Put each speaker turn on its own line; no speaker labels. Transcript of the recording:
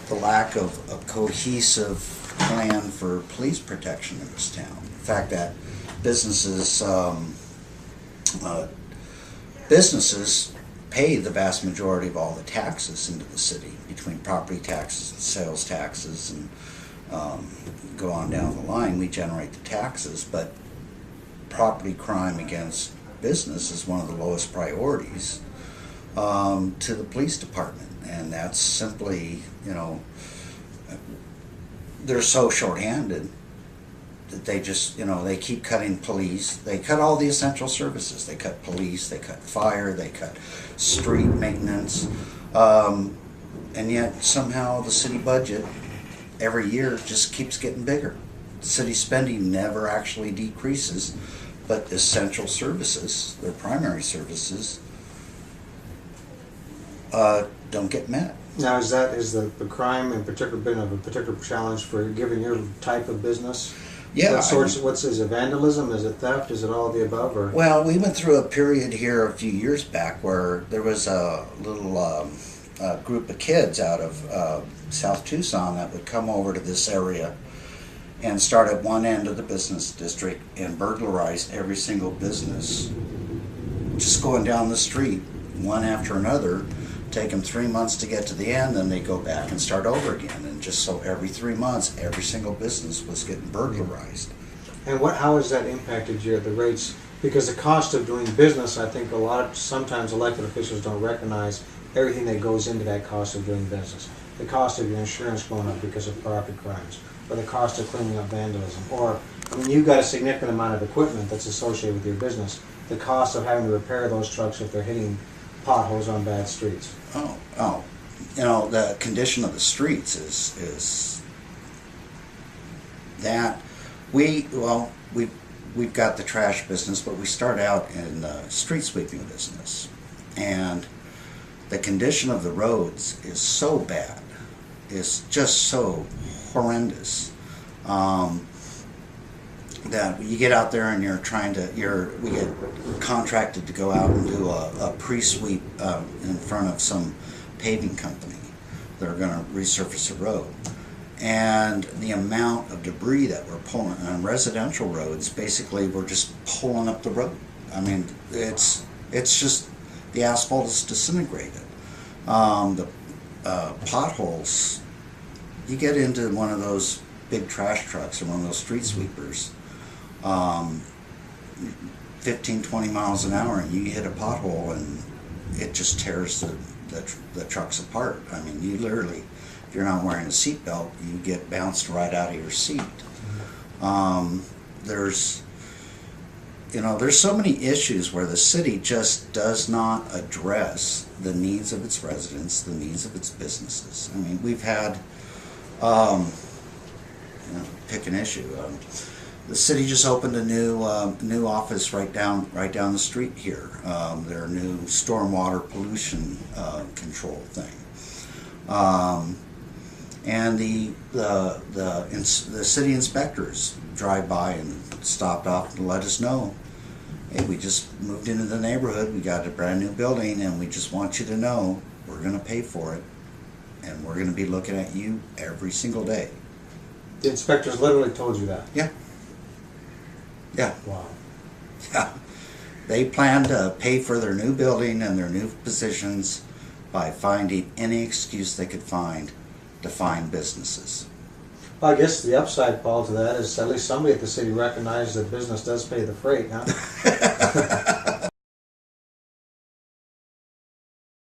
The lack of a cohesive plan for police protection in this town. The fact that businesses pay the vast majority of all the taxes into the city, between property taxes and sales taxes, and go on down the line, we generate the taxes, but property crime against business is one of the lowest priorities to the police department, and that's simply, they're so short-handed that they just, they keep cutting police. They cut all the essential services. They cut police, they cut fire, they cut street maintenance, and yet somehow the city budget every year just keeps getting bigger. City spending never actually decreases, but essential services, their primary services, don't get met.
Now, is the crime in particular been of a particular challenge for given your type of business?
Yeah.
Is it vandalism? Is it theft? Is it all of the above? Or?
Well, we went through a period here a few years back where there was a little group of kids out of South Tucson that would come over to this area and start at one end of the business district and burglarize every single business, just going down the street, one after another. Take them 3 months to get to the end, then they go back and start over again. And just so every 3 months, every single business was getting burglarized.
And how has that impacted the rates? Because the cost of doing business, I think sometimes elected officials don't recognize everything that goes into that cost of doing business. The cost of your insurance going up because of property crimes, or the cost of cleaning up vandalism, or, you've got a significant amount of equipment that's associated with your business. The cost of having to repair those trucks if they're hitting potholes on bad streets.
The condition of the streets is that we've got the trash business, but we start out in the street sweeping business, and the condition of the roads is so bad, is just so horrendous, that you get out there and we get contracted to go out and do a pre-sweep in front of some paving company that are going to resurface a road. And the amount of debris that we're pulling on residential roads, basically we're just pulling up the road. It's just, the asphalt is disintegrated. The potholes, you get into one of those big trash trucks or one of those street sweepers, 15-20 miles an hour, and you hit a pothole and it just tears the trucks apart. You literally, if you're not wearing a seatbelt, you get bounced right out of your seat. There's so many issues where the city just does not address the needs of its residents, the needs of its businesses. We've had, pick an issue. The city just opened a new office right down the street here. Their new stormwater pollution control thing, and the city inspectors drive by and stopped off and let us know, hey, we just moved into the neighborhood. We got a brand new building, and we just want you to know we're going to pay for it, and we're going to be looking at you every single day.
The inspectors literally told you that?
Yeah. Yeah.
Wow.
Yeah. They plan to pay for their new building and their new positions by finding any excuse they could find to fine businesses.
Well, I guess the upside, Paul, to that is at least somebody at the city recognizes that business does pay the freight, huh?